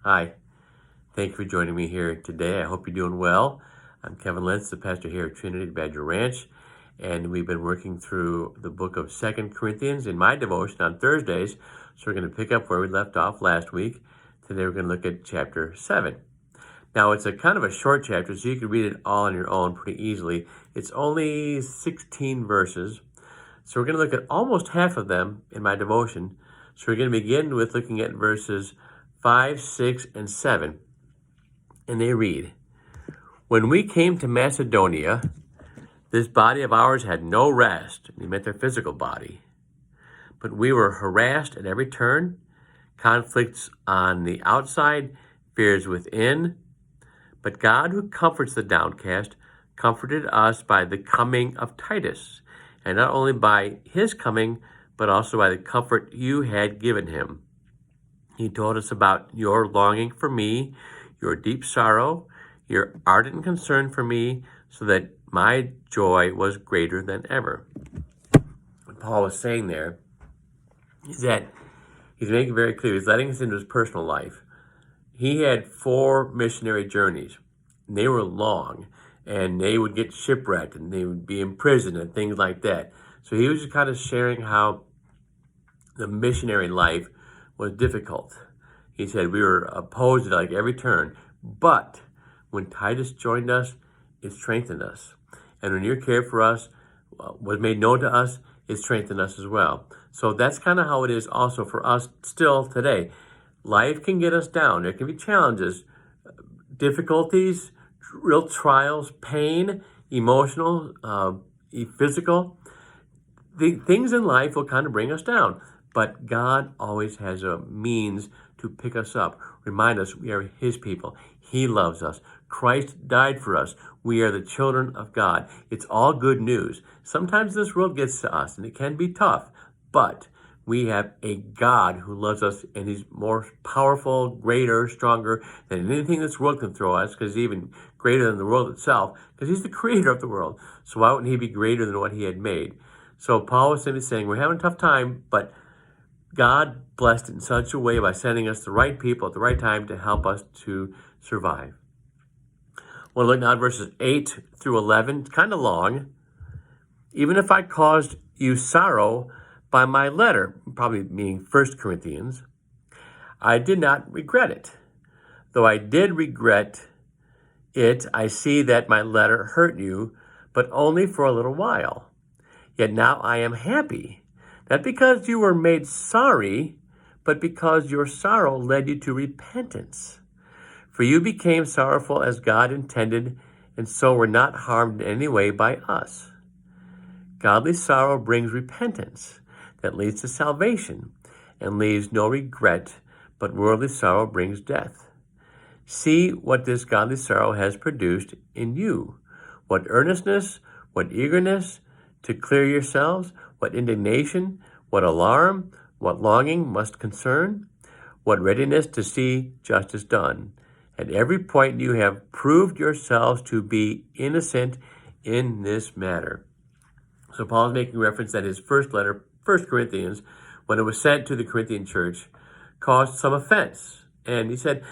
Hi, thank you for joining me here today. I hope you're doing well. I'm Kevin Lentz, the pastor here at Trinity Badger Ranch, and we've been working through the book of 2 Corinthians in my devotion on Thursdays. So we're going to pick up where we left off last week. Today we're going to look at chapter 7. Now it's a kind of a short chapter, so you can read it all on your own pretty easily. It's only 16 verses, so we're going to look at almost half of them in my devotion. So we're going to begin with looking at verses 5, 6, and 7. And they read, "When we came to Macedonia, this body of ours had no rest." He meant their physical body. "But we were harassed at every turn, conflicts on the outside, fears within. But God, who comforts the downcast, comforted us by the coming of Titus, and not only by his coming, but also by the comfort you had given him. He told us about your longing for me, your deep sorrow, your ardent concern for me, so that my joy was greater than ever." What Paul was saying there is that he's making it very clear. He's letting us into his personal life. He had 4 missionary journeys. And they were long, and they would get shipwrecked, and they would be in prison and things like that. So he was just kind of sharing how the missionary life was difficult. He said we were opposed at like every turn, but when Titus joined us, it strengthened us. And when your care for us was made known to us, it strengthened us as well. So that's kind of how it is also for us still today. Life can get us down. There can be challenges, difficulties, real trials, pain, emotional, physical. The things in life will kind of bring us down. But God always has a means to pick us up, remind us we are his people. He loves us. Christ died for us. We are the children of God. It's all good news. Sometimes this world gets to us, and it can be tough, but we have a God who loves us, and he's more powerful, greater, stronger than anything this world can throw us, because he's even greater than the world itself, because he's the creator of the world. So why wouldn't he be greater than what he had made? So Paul was simply saying, we're having a tough time, but God blessed it in such a way by sending us the right people at the right time to help us to survive. We'll look now at verses 8 through 11. It's kind of long. "Even if I caused you sorrow by my letter," probably meaning 1 Corinthians, "I did not regret it. Though I did regret it, I see that my letter hurt you, but only for a little while. Yet now I am happy, not because you were made sorry, but because your sorrow led you to repentance. For you became sorrowful as God intended, and so were not harmed in any way by us. Godly sorrow brings repentance that leads to salvation and leaves no regret, but worldly sorrow brings death. See what this godly sorrow has produced in you, what earnestness, what eagerness to clear yourselves, what indignation, what alarm, what longing must concern, what readiness to see justice done. At every point you have proved yourselves to be innocent in this matter." So Paul is making reference that his first letter, 1 Corinthians, when it was sent to the Corinthian church, caused some offense. And he said,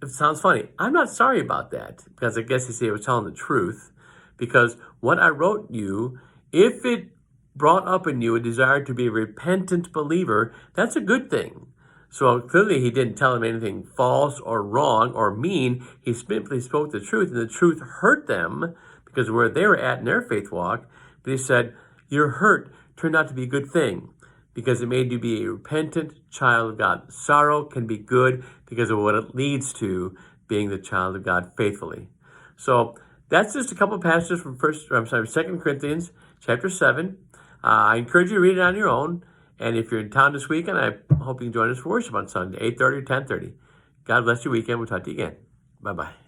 it sounds funny, I'm not sorry about that, because I guess he said he was telling the truth, because what I wrote you, if it brought up in you a desire to be a repentant believer, that's a good thing. So clearly he didn't tell him anything false or wrong or mean. He simply spoke the truth, and the truth hurt them because of where they were at in their faith walk. But he said, your hurt turned out to be a good thing because it made you be a repentant child of God. Sorrow can be good because of what it leads to being the child of God faithfully. So that's just a couple of passages from 2 Corinthians chapter 7. I encourage you to read it on your own. And if you're in town this weekend, I hope you can join us for worship on Sunday, 8:30 or 10:30. God bless your weekend. We'll talk to you again. Bye-bye.